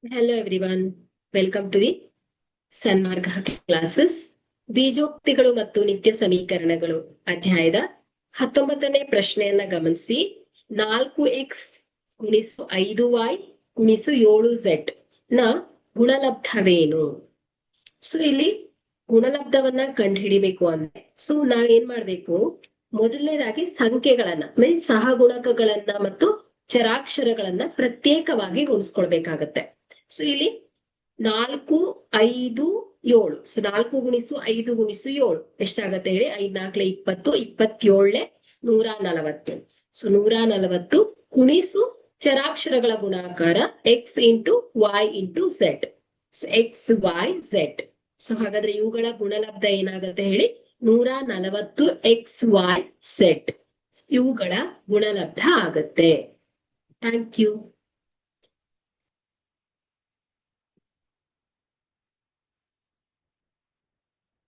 Hello everyone, welcome to the Sanmarga classes. ಬೀಜೋಕ್ತಿಗಳು ಮತ್ತು ನಿತ್ಯ ಸಮೀಕರಣಗಳು ಅಧ್ಯಾಯದ 19ನೇ ಪ್ರಶ್ನೆಯನ್ನ ಗಮನಿಸಿ. 4x ಗುಣಿಸು 5y ಗುಣಿಸು 7z ನ ಗುಣಲಬ್ಧವೇನು? ಸೊ ಇಲ್ಲಿ ಗುಣಲಬ್ಧವನ್ನ ಕಂಡುಹಿಡಿಬೇಕು ಅಂದ್ರೆ ನಾವೇನ್ ಮಾಡ್ಬೇಕು, ಮೊದಲನೇದಾಗಿ ಸಂಖ್ಯೆಗಳನ್ನ ಮೀನ್ಸ್ ಸಹಗುಣಕಗಳನ್ನ ಮತ್ತು ಚರಾಕ್ಷರಗಳನ್ನ ಪ್ರತ್ಯೇಕವಾಗಿ ಗುಣಿಸ್ಕೊಳ್ಬೇಕಾಗತ್ತೆ. ಸೊ ಇಲ್ಲಿ 4, 5, 7. ಸೊ 4 ಗುಣಿಸು 5 ಗುಣಿಸು 7 ಎಷ್ಟಾಗತ್ತೆ ಹೇಳಿ? 5 4 20, 27 140. ಸೊ 140 ಗುಣಿಸು ಚರಾಕ್ಷರಗಳ ಗುಣಾಕಾರ x into y into z. So x y z. So ಹಾಗಾದ್ರೆ ಇವುಗಳ ಗುಣಲಬ್ಧ ಏನಾಗತ್ತೆ ಹೇಳಿ? 140 x y z ಇವುಗಳ ಗುಣಲಬ್ಧ ಆಗತ್ತೆ. Thank you.